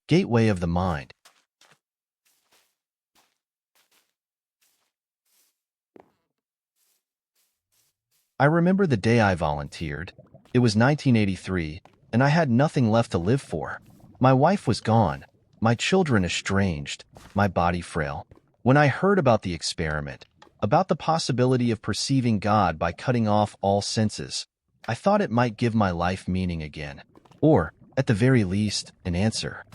Gateway of the mind. I remember the day I volunteered. It was 1983, and I had nothing left to live for. My wife was gone, my children estranged, my body frail. When I heard about the experiment, about the possibility of perceiving God by cutting off all senses, I thought it might give my life meaning again, or, at the very least, an answer.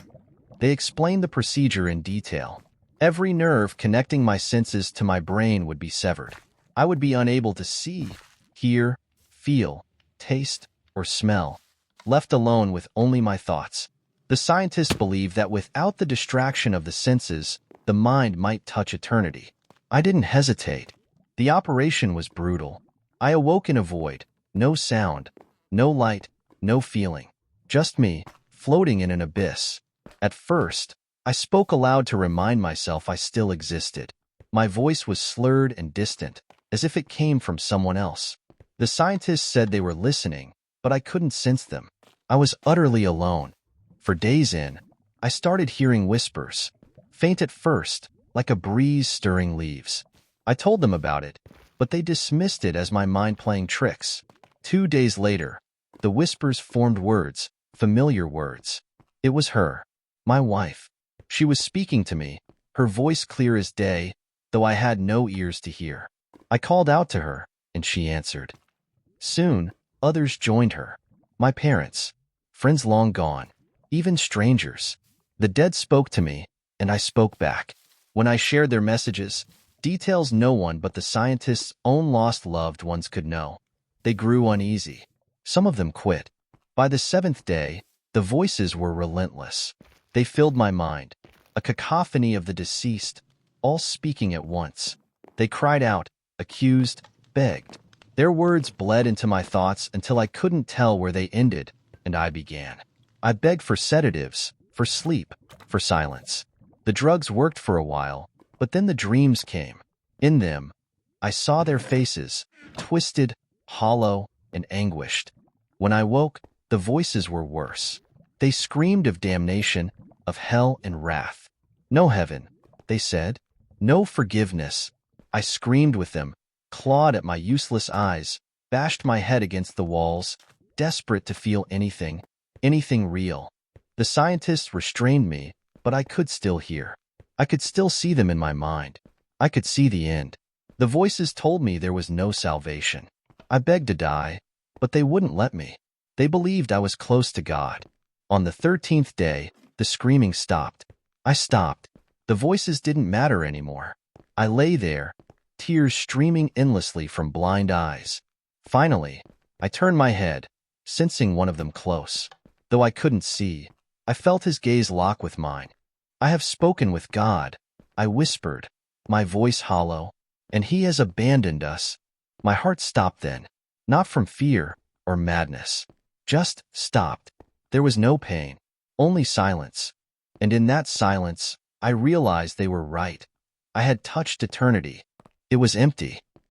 They explained the procedure in detail. Every nerve connecting my senses to my brain would be severed. I would be unable to see, hear, feel, taste, or smell, left alone with only my thoughts. The scientists believe that without the distraction of the senses, the mind might touch eternity. I didn't hesitate. The operation was brutal. I awoke in a void, no sound, no light, no feeling. Just me, floating in an abyss. At first, I spoke aloud to remind myself I still existed. My voice was slurred and distant, as if it came from someone else. The scientists said they were listening, but I couldn't sense them. I was utterly alone. For days I started hearing whispers, faint at first, like a breeze stirring leaves. I told them about it, but they dismissed it as my mind playing tricks. 2 days later, the whispers formed words, familiar words. It was her, my wife. She was speaking to me, her voice clear as day, though I had no ears to hear. I called out to her, and she answered. Soon, others joined her. My parents, friends long gone, even strangers. The dead spoke to me, and I spoke back. When I shared their messages, details no one but the scientists' own lost loved ones could know. They grew uneasy. Some of them quit. By the 7th day, the voices were relentless. They filled my mind, a cacophony of the deceased, all speaking at once. They cried out, accused, begged. Their words bled into my thoughts until I couldn't tell where they ended, and I began. I begged for sedatives, for sleep, for silence. The drugs worked for a while, but then the dreams came. In them, I saw their faces, twisted, hollow, and anguished. When I woke, the voices were worse. They screamed of damnation, of hell and wrath. No heaven, they said. No forgiveness. I screamed with them, clawed at my useless eyes, bashed my head against the walls, desperate to feel anything real. The scientists restrained me, but I could still hear. I could still see them in my mind. I could see the end. The voices told me there was no salvation. I begged to die, but they wouldn't let me. They believed I was close to God. On the 13th day, the screaming stopped. I stopped. The voices didn't matter anymore. I lay there, tears streaming endlessly from blind eyes. Finally, I turned my head, sensing one of them close. Though I couldn't see, I felt his gaze lock with mine. I have spoken with God, I whispered, my voice hollow, and he has abandoned us. My heart stopped then, not from fear or madness. Just stopped. There was no pain, only silence. And in that silence, I realized they were right. I had touched eternity. It was empty.